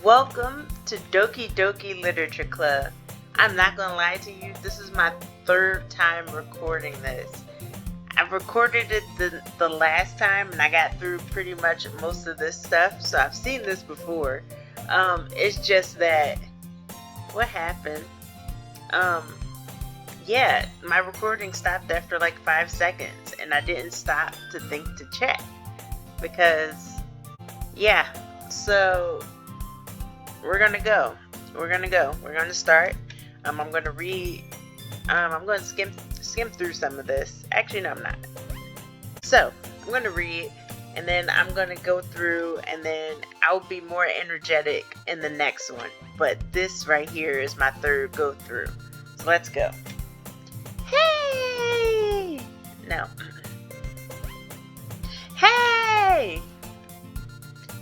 Welcome to Doki Literature Club. I'm not gonna lie to you, this is my third time recording this. I recorded it the last time and I got through pretty much most of this stuff, so I've seen this before. It's just that, what happened? Yeah, my recording stopped after like 5 seconds and I didn't stop to think to check because, yeah, so we're gonna go. We're gonna start. I'm gonna read. I'm gonna skim through some of this. Actually, no, I'm not. So I'm gonna read, and then I'm gonna go through, and then I'll be more energetic in the next one. But this right here is my third go through. So let's go. Hey! No. Hey!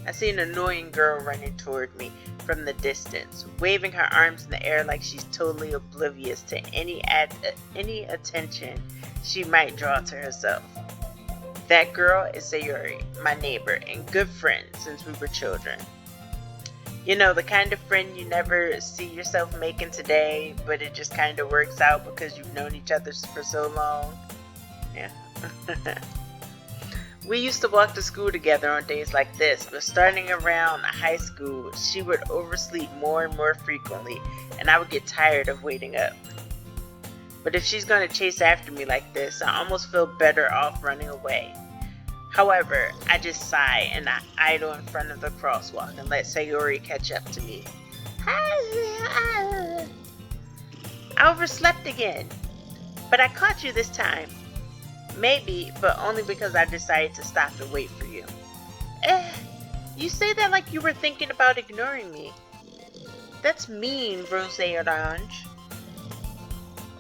I see an annoying girl running toward me from the distance, waving her arms in the air like she's totally oblivious to any attention she might draw to herself. That girl is Sayuri, my neighbor and good friend since we were children. You know, the kind of friend you never see yourself making today, but it just kind of works out because you've known each other for so long. Yeah. We used to walk to school together on days like this, but starting around high school, she would oversleep more and more frequently, and I would get tired of waiting up. But if she's going to chase after me like this, I almost feel better off running away. However, I just sigh and I idle in front of the crosswalk and let Sayuri catch up to me. I overslept again, but I caught you this time. Maybe, but only because I decided to stop and wait for you. You say that like you were thinking about ignoring me. That's mean, Rose Orange.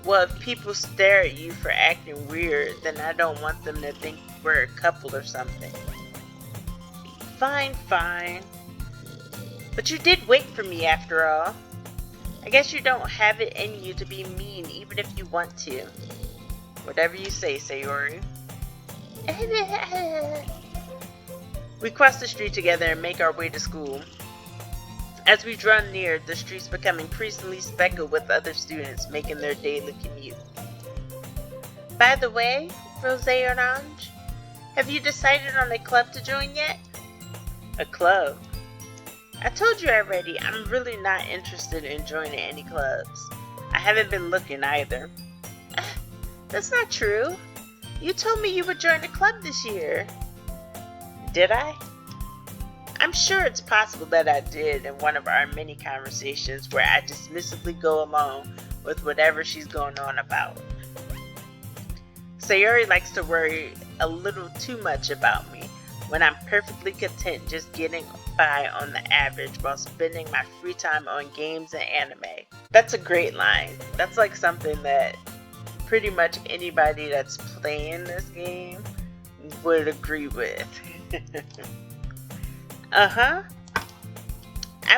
Well, if people stare at you for acting weird, then I don't want them to think we're a couple or something. Fine. But you did wait for me after all. I guess you don't have it in you to be mean even if you want to. Whatever you say, Sayuri. We cross the street together and make our way to school. As we draw near, the streets become increasingly speckled with other students making their daily commute. By the way, Rose Orange, have you decided on a club to join yet? A club? I told you already, I'm really not interested in joining any clubs. I haven't been looking either. That's not true. You told me you would join a club this year. Did I? I'm sure it's possible that I did in one of our many conversations where I dismissively go along with whatever she's going on about. Sayuri likes to worry a little too much about me when I'm perfectly content just getting by on the average while spending my free time on games and anime. That's a great line. That's like something that pretty much anybody that's playing this game would agree with. I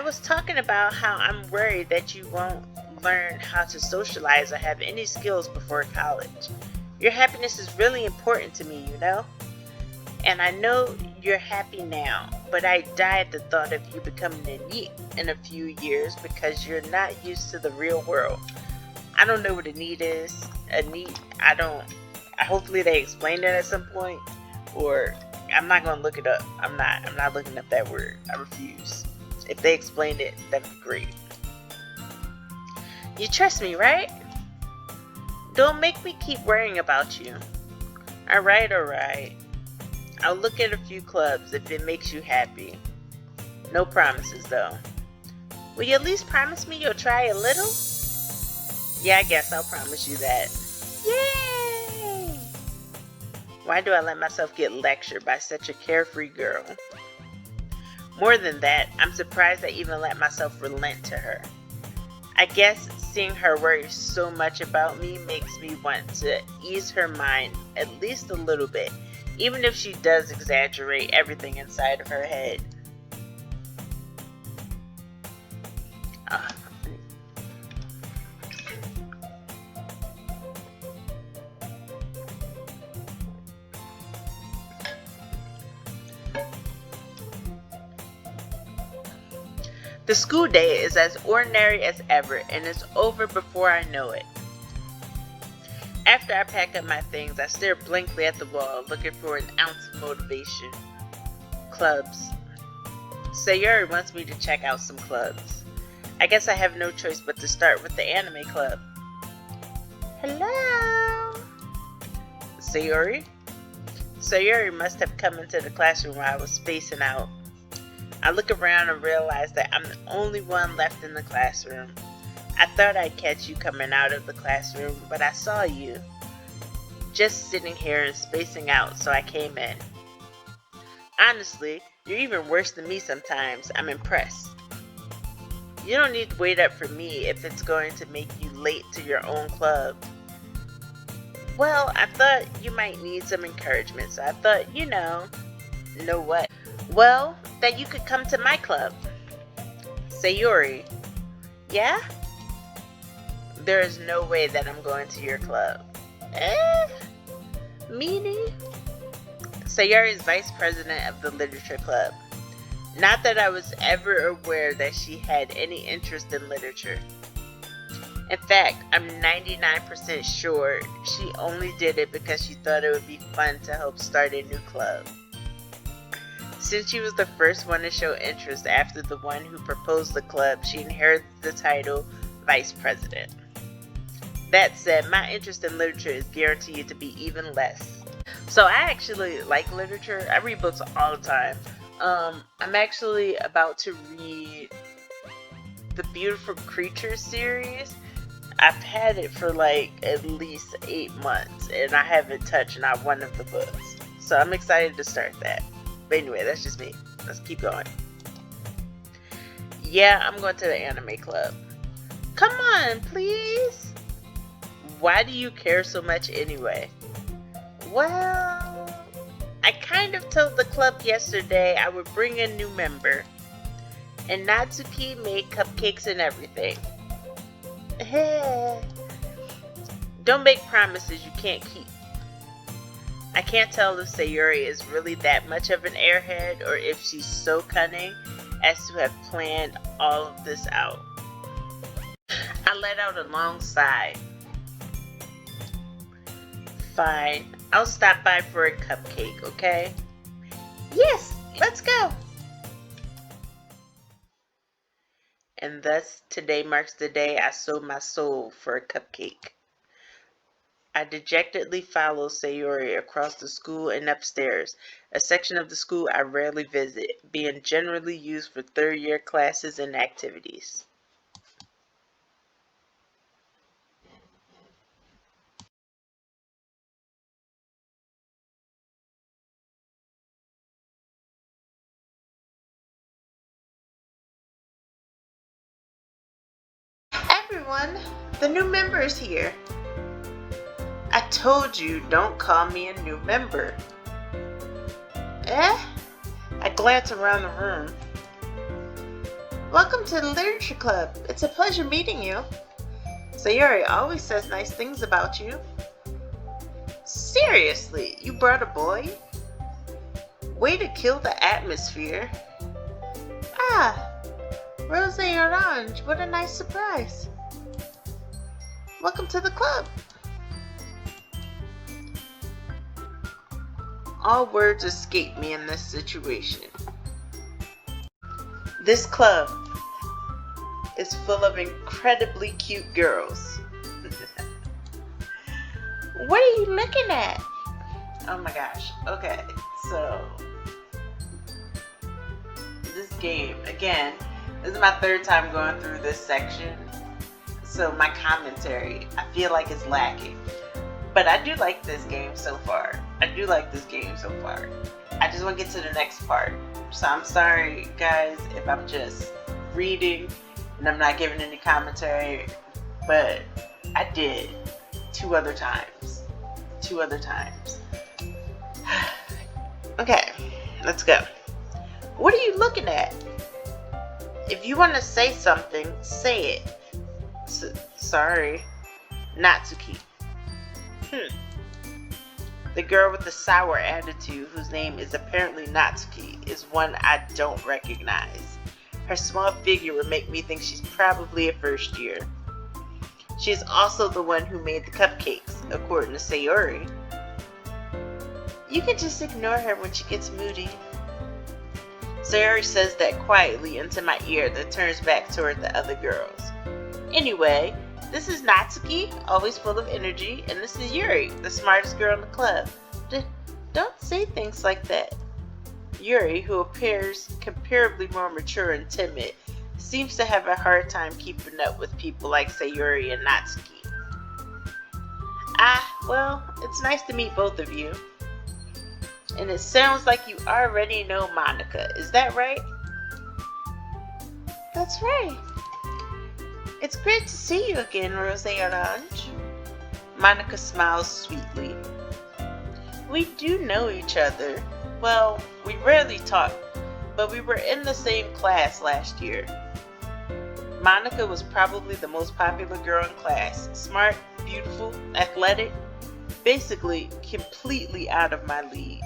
was talking about how I'm worried that you won't learn how to socialize or have any skills before college. Your happiness is really important to me, you know? And I know you're happy now, but I die at the thought of you becoming a NEET in a few years because you're not used to the real world. I don't know what a NEET is. A NEET, hopefully they explained it at some point, or I'm not going to look it up. I'm not looking up that word. I refuse. If they explained it, that'd be great. You trust me, right? Don't make me keep worrying about you. Alright. I'll look at a few clubs if it makes you happy. No promises though. Will you at least promise me you'll try a little? Yeah, I guess I'll promise you that. Yay! Why do I let myself get lectured by such a carefree girl? More than that, I'm surprised I even let myself relent to her. I guess seeing her worry so much about me makes me want to ease her mind at least a little bit, even if she does exaggerate everything inside of her head. The school day is as ordinary as ever, and it's over before I know it. After I pack up my things, I stare blankly at the wall, looking for an ounce of motivation. Clubs. Sayuri wants me to check out some clubs. I guess I have no choice but to start with the anime club. Hello? Sayuri? Sayuri must have come into the classroom while I was spacing out. I look around and realize that I'm the only one left in the classroom. I thought I'd catch you coming out of the classroom, but I saw you just sitting here and spacing out, so I came in. Honestly, you're even worse than me sometimes. I'm impressed. You don't need to wait up for me if it's going to make you late to your own club. Well, I thought you might need some encouragement, so I thought, know what? Well, that you could come to my club. Sayuri. Yeah? There is no way that I'm going to your club. Meaning? Sayuri is vice president of the literature club. Not that I was ever aware that she had any interest in literature. In fact, I'm 99% sure she only did it because she thought it would be fun to help start a new club. Since she was the first one to show interest after the one who proposed the club, she inherited the title Vice President. That said, my interest in literature is guaranteed to be even less. So I actually like literature. I read books all the time. I'm actually about to read the Beautiful Creatures series. I've had it for like at least 8 months and I haven't touched not one of the books. So I'm excited to start that. But anyway, that's just me. Let's keep going. Yeah, I'm going to the anime club. Come on, please. Why do you care so much anyway? Well, I kind of told the club yesterday I would bring a new member. And Natsuki made cupcakes and everything. Don't make promises you can't keep. I can't tell if Sayuri is really that much of an airhead or if she's so cunning as to have planned all of this out. I let out a long sigh. Fine, I'll stop by for a cupcake, okay? Yes, let's go! And thus, today marks the day I sold my soul for a cupcake. I dejectedly follow Sayuri across the school and upstairs, a section of the school I rarely visit, being generally used for third-year classes and activities. Everyone, the new member is here. I told you, don't call me a new member. I glance around the room. Welcome to the literature club. It's a pleasure meeting you. Sayuri always says nice things about you. Seriously, you brought a boy? Way to kill the atmosphere. Ah, Rose Orange, what a nice surprise. Welcome to the club. All words escape me in this situation. This club is full of incredibly cute girls. What are you looking at? Oh my gosh. Okay, so this game, again, this is my third time going through this section. So my commentary, I feel like it's lacking. But I do like this game so far. I just want to get to the next part. So I'm sorry, guys, if I'm just reading and I'm not giving any commentary. But I did 2 other times. Okay, let's go. What are you looking at? If you want to say something, say it. Sorry, Natsuki. The girl with the sour attitude, whose name is apparently Natsuki, is one I don't recognize. Her small figure would make me think she's probably a first year. She is also the one who made the cupcakes, according to Sayori. You can just ignore her when she gets moody. Sayori says that quietly into my ear that turns back toward the other girls. Anyway, this is Natsuki, always full of energy, and this is Yuri, the smartest girl in the club. Don't say things like that. Yuri, who appears comparably more mature and timid, seems to have a hard time keeping up with people like Sayori and Natsuki. Well, it's nice to meet both of you. And it sounds like you already know Monica, is that right? That's right. It's great to see you again, Rose Orange. Monica smiles sweetly. We do know each other. Well, we rarely talk, but we were in the same class last year. Monica was probably the most popular girl in class. Smart, beautiful, athletic, basically completely out of my league.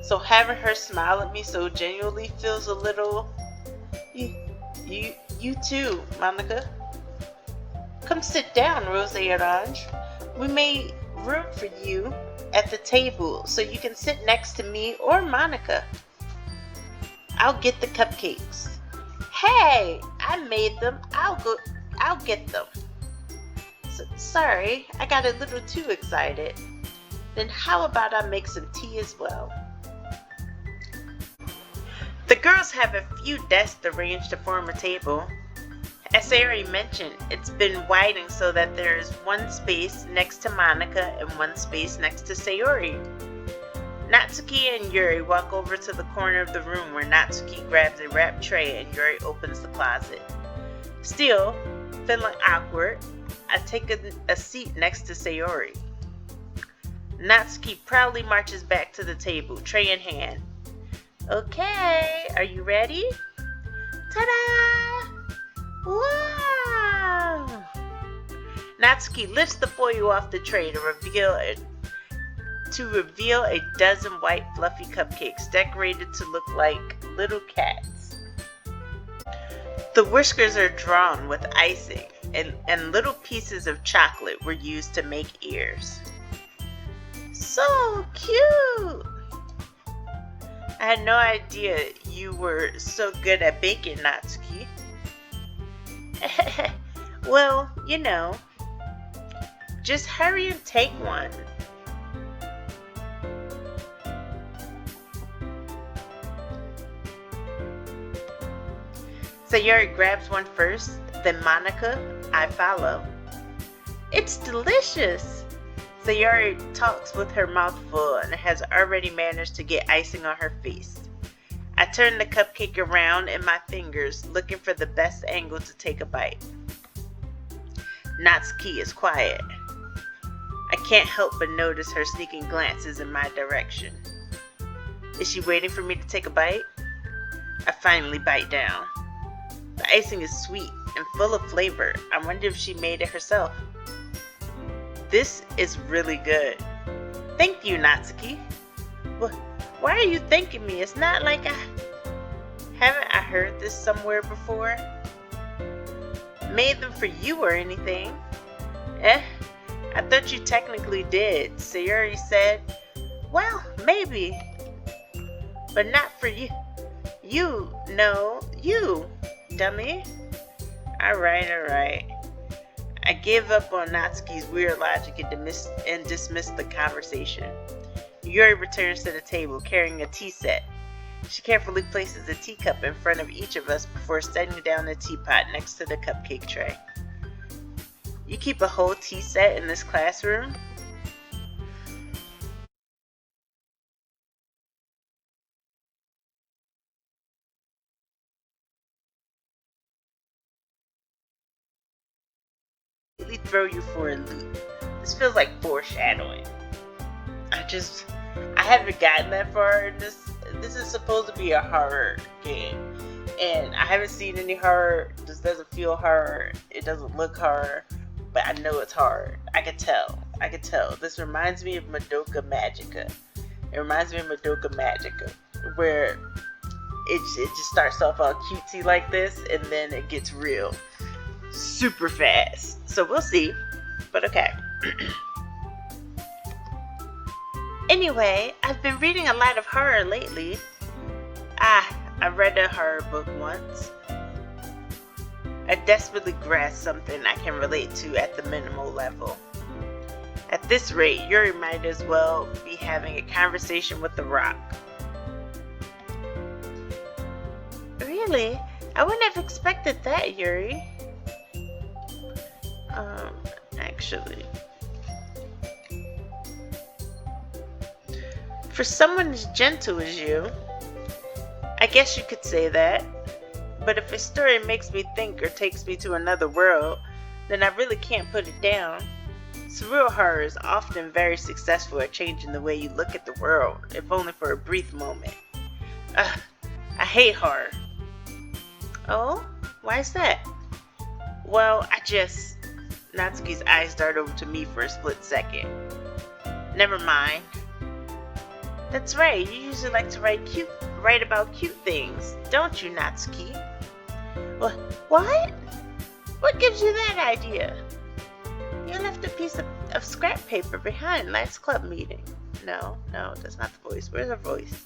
So having her smile at me so genuinely feels a little... You too, Monica. Come sit down, Rose Orange. We made room for you at the table so you can sit next to me or Monica. I'll get the cupcakes. Hey, I made them. I'll get them. Sorry, I got a little too excited. Then how about I make some tea as well? The girls have a few desks arranged to form a table. As Sayori mentioned, it's been widening so that there is one space next to Monica and one space next to Sayori. Natsuki and Yuri walk over to the corner of the room where Natsuki grabs a wrapped tray and Yuri opens the closet. Still, feeling awkward, I take a seat next to Sayori. Natsuki proudly marches back to the table, tray in hand. Okay, are you ready? Ta-da! Wow! Natsuki lifts the foil off the tray to reveal a dozen white fluffy cupcakes decorated to look like little cats. The whiskers are drawn with icing and little pieces of chocolate were used to make ears. So cute! I had no idea you were so good at baking, Natsuki. Well, you know, just hurry and take one. Sayori grabs one first, then Monica, I follow. It's delicious! Sayori talks with her mouth full and has already managed to get icing on her face. I turn the cupcake around in my fingers, looking for the best angle to take a bite. Natsuki is quiet. I can't help but notice her sneaking glances in my direction. Is she waiting for me to take a bite? I finally bite down. The icing is sweet and full of flavor. I wonder if she made it herself. This is really good. Thank you, Natsuki. Why are you thanking me? It's not like haven't I heard this somewhere before? Made them for you or anything? I thought you technically did. Sayori said, well, maybe. But not for you. You, dummy. Alright. I give up on Natsuki's weird logic and dismiss the conversation. Yuri returns to the table carrying a tea set. She carefully places a teacup in front of each of us before setting down the teapot next to the cupcake tray. You keep a whole tea set in this classroom? Throw you for a loop. This feels like foreshadowing. I haven't gotten that far in this. This is supposed to be a horror game, and I haven't seen any horror. This doesn't feel horror. It doesn't look horror, but I know it's horror. I can tell. This reminds me of Madoka Magica. Where it just starts off all cutesy like this, and then it gets real super fast. So we'll see. But okay. Anyway, I've been reading a lot of horror lately. I read a horror book once. I desperately grasp something I can relate to at the minimal level. At this rate, Yuri might as well be having a conversation with the rock. Really? I wouldn't have expected that, Yuri. Actually. For someone as gentle as you, I guess you could say that. But if a story makes me think or takes me to another world, then I really can't put it down. Surreal horror is often very successful at changing the way you look at the world, if only for a brief moment. I hate horror. Oh? Why is that? Well, Natsuki's eyes dart over to me for a split second. Never mind. That's right, you usually like to write about cute things, don't you, Natsuki? What? What gives you that idea? You left a piece of scrap paper behind last club meeting. No, that's not the voice. Where's her voice?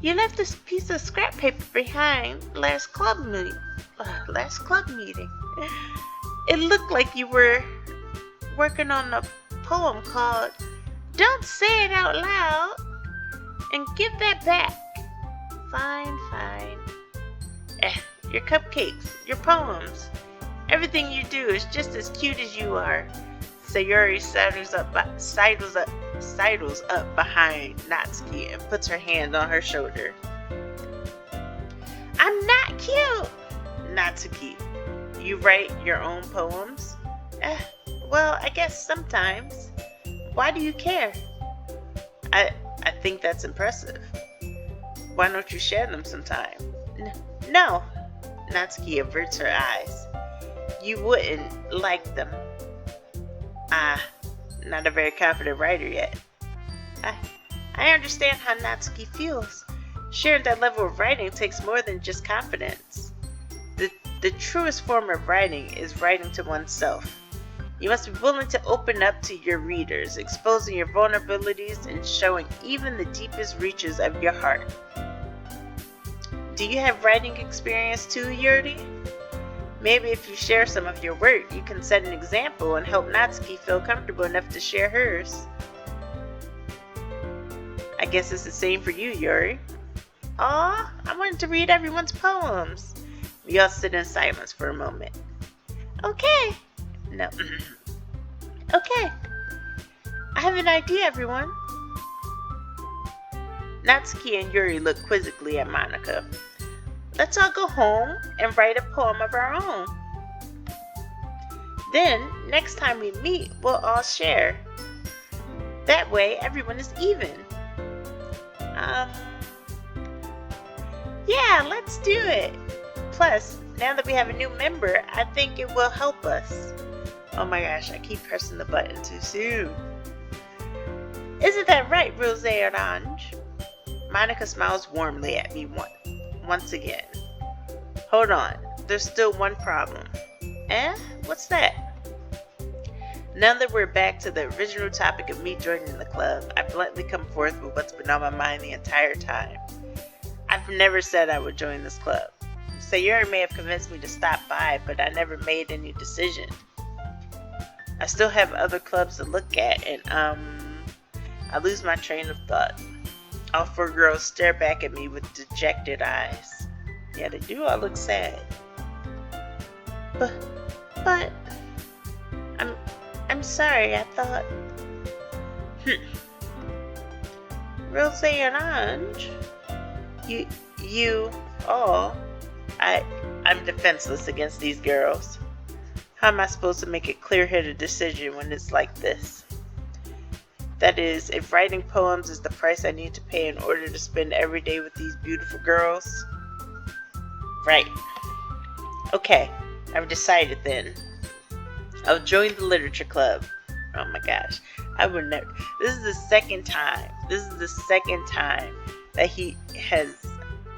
You left this piece of scrap paper behind last club meeting. It looked like you were working on a poem called "Don't Say It Out Loud," and give that back. Fine. Your cupcakes, your poems, everything you do is just as cute as you are. Sayuri sidles up behind Natsuki and puts her hand on her shoulder. I'm not cute! Natsuki, you write your own poems? Well, I guess sometimes. Why do you care? I think that's impressive. Why don't you share them sometime? No. Natsuki averts her eyes. You wouldn't like them. Not a very confident writer yet. I understand how Natsuki feels. Sharing that level of writing takes more than just confidence. The truest form of writing is writing to oneself. You must be willing to open up to your readers, exposing your vulnerabilities and showing even the deepest reaches of your heart. Do you have writing experience too, Yuri? Maybe if you share some of your work, you can set an example and help Natsuki feel comfortable enough to share hers. I guess it's the same for you, Yuri. Aw, I wanted to read everyone's poems. We all sit in silence for a moment. Okay. No. Okay. I have an idea, everyone. Natsuki and Yuri look quizzically at Monika. Let's all go home and write a poem of our own. Then, next time we meet, we'll all share. That way, everyone is even. Yeah, let's do it. Plus, now that we have a new member, I think it will help us. Oh my gosh, I keep pressing the button too soon. Isn't that right, Rose Orange? Monika smiles warmly at me once again. Hold on, there's still one problem. What's that? Now that we're back to the original topic of me joining the club, I bluntly come forth with what's been on my mind the entire time. I've never said I would join this club. Sayuri may have convinced me to stop by, but I never made any decision. I still have other clubs to look at, and I lose my train of thought. All four girls stare back at me with dejected eyes. Yeah, they do all look sad. But I'm sorry, I thought. Rose Orange? You all. I'm defenseless against these girls. How am I supposed to make a clear-headed decision when it's like this? That is, if writing poems is the price I need to pay in order to spend every day with these beautiful girls? Right. Okay, I've decided then. I'll join the literature club. Oh my gosh, I would never. This is the second time that he has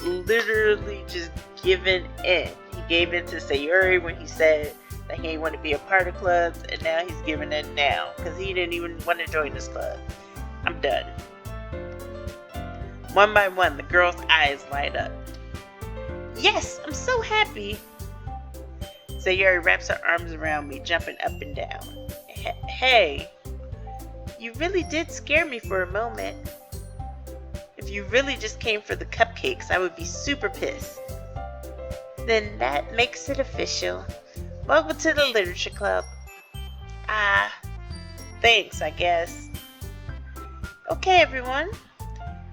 literally just given in. He gave in to Sayuri when he said that he didn't want to be a part of clubs, and now he's giving in now because he didn't even want to join this club. I'm done. One by one, the girl's eyes light up. Yes, I'm so happy. Sayuri wraps her arms around me, jumping up and down. Hey, you really did scare me for a moment. If you really just came for the cupcakes, I would be super pissed. Then that makes it official. Welcome to the Literature Club. Thanks, I guess. Okay, everyone.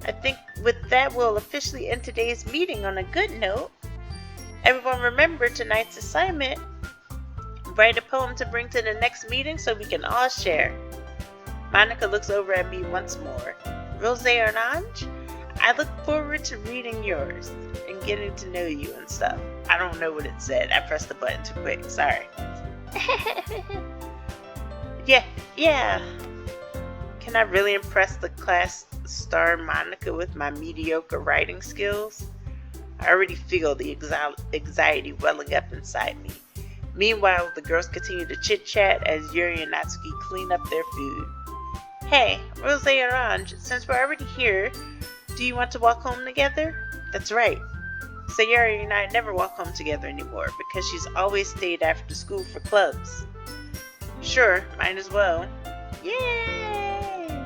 I think with that, we'll officially end today's meeting on a good note. Everyone remember tonight's assignment. Write a poem to bring to the next meeting so we can all share. Monica looks over at me once more. Rose Orange, I look forward to reading yours and getting to know you and stuff. I don't know what it said. I pressed the button too quick. Sorry. Yeah. Can I really impress the class star Monica with my mediocre writing skills? I already feel the anxiety welling up inside me. Meanwhile, the girls continue to chit-chat as Yuri and Natsuki clean up their food. Hey, Rose Orange, since we're already here, do you want to walk home together? That's right. Sayuri and I never walk home together anymore because she's always stayed after school for clubs. Sure, might as well. Yay!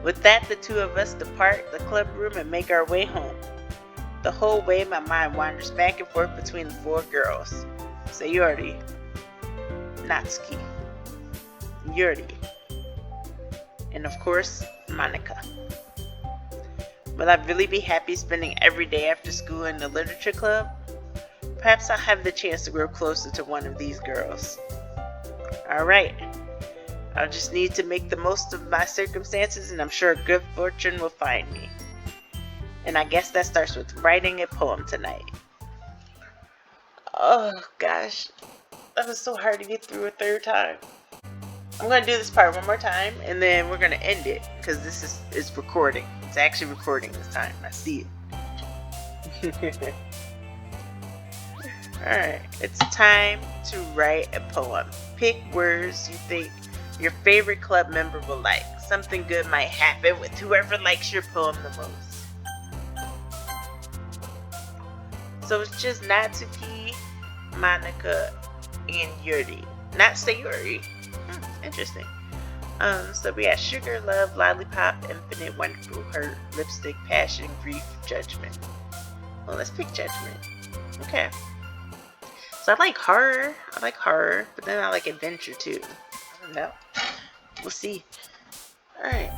With that, the two of us depart the club room and make our way home. The whole way, my mind wanders back and forth between the four girls. Sayuri, Natsuki, Yuri, and of course, Monica. Will I really be happy spending every day after school in the literature club? Perhaps I'll have the chance to grow closer to one of these girls. Alright, I'll just need to make the most of my circumstances, and I'm sure good fortune will find me. And I guess that starts with writing a poem tonight. Oh gosh, that was so hard to get through a third time. I'm going to do this part one more time, and then we're going to end it, because this is recording. It's actually recording this time. I see it. Alright, it's time to write a poem. Pick words you think your favorite club member will like. Something good might happen with whoever likes your poem the most. So it's just Natsuki, Monica, and Yuri. Not Sayuri. Interesting. So we have Sugar, Love, Lollipop, Infinite, Wonderful, Hurt, Lipstick, Passion, Grief, Judgment. Well, let's pick Judgment. Okay. So I like horror, but then I like adventure too. I don't know. We'll see. Alright.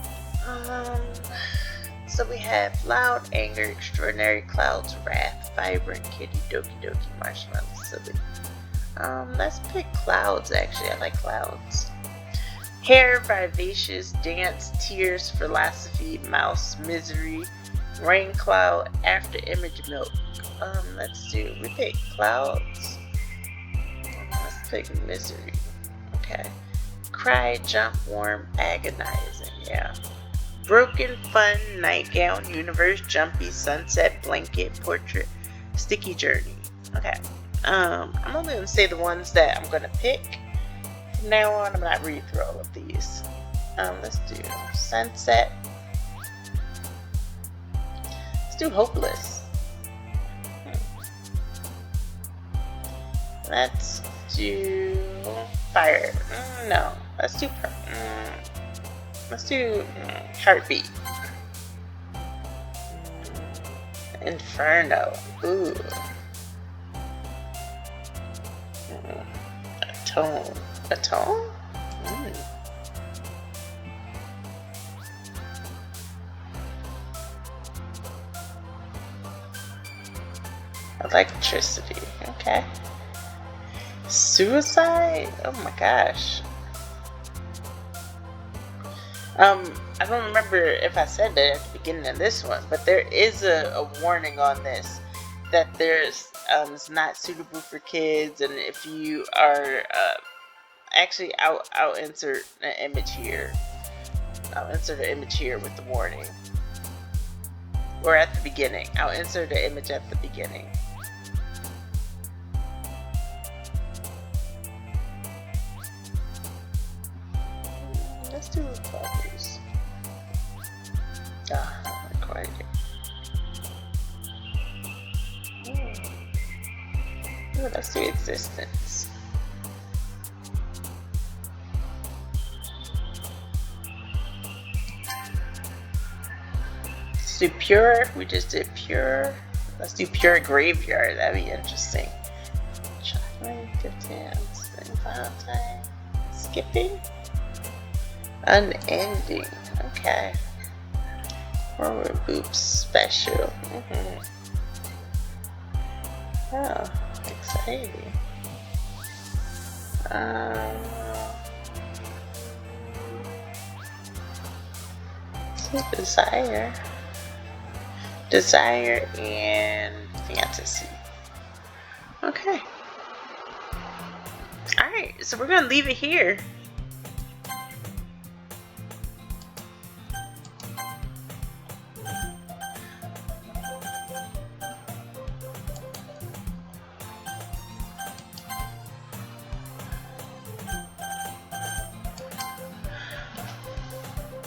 So we have Loud, Anger, Extraordinary, Clouds, Wrath, Vibrant, Kitty, Doki, Marshmallow, Silly. Let's pick Clouds actually. I like Clouds. Hair, Vivacious, Dance, Tears, Philosophy, Mouse, Misery, Rain Cloud, After Image, Milk. We pick Clouds. Let's pick Misery. Okay. Cry, Jump, Warm, Agonizing. Yeah. Broken, Fun, Nightgown, Universe, Jumpy, Sunset, Blanket, Portrait, Sticky Journey. Okay. I'm only going to say the ones that I'm going to pick. From now on, I'm not read through all of these. Let's do Sunset. Let's do Hopeless. Let's do Fire. No. Let's do Heartbeat. Inferno. Ooh. Atone? Electricity. Okay. Suicide? Oh my gosh. I don't remember if I said that at the beginning of this one, but there is a warning on this that there's it's not suitable for kids, and if you are actually I'll insert an image here. I'll insert an image here with the warning. Or at the beginning. I'll insert the image at the beginning. Let's do bubbles. Ah, not quite. Oh, let's do existence. Let's do pure. We just did pure. Let's do pure graveyard. That'd be interesting. Chocolate, 15, Valentine. Skipping. Unending. Okay. Forward boop special. Oh, exciting. So desire. Desire and fantasy. Okay. Alright, so we're gonna leave it here.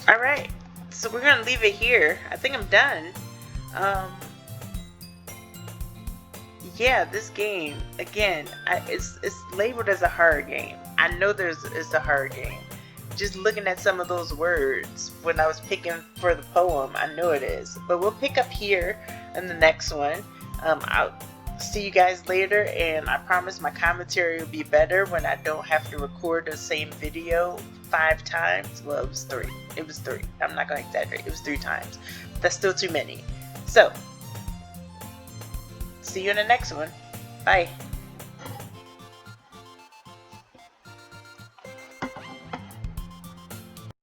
Alright, so we're gonna leave it here. I think I'm done. Yeah, this game, again, it's labeled as a horror game. I know it's a horror game. Just looking at some of those words when I was picking for the poem, I know it is. But we'll pick up here in the next one. I'll see you guys later, and I promise my commentary will be better when I don't have to record the same video 5 times. Well, it was 3. It was 3. I'm not going to exaggerate. It was 3 times. That's still too many. So, see you in the next one. Bye.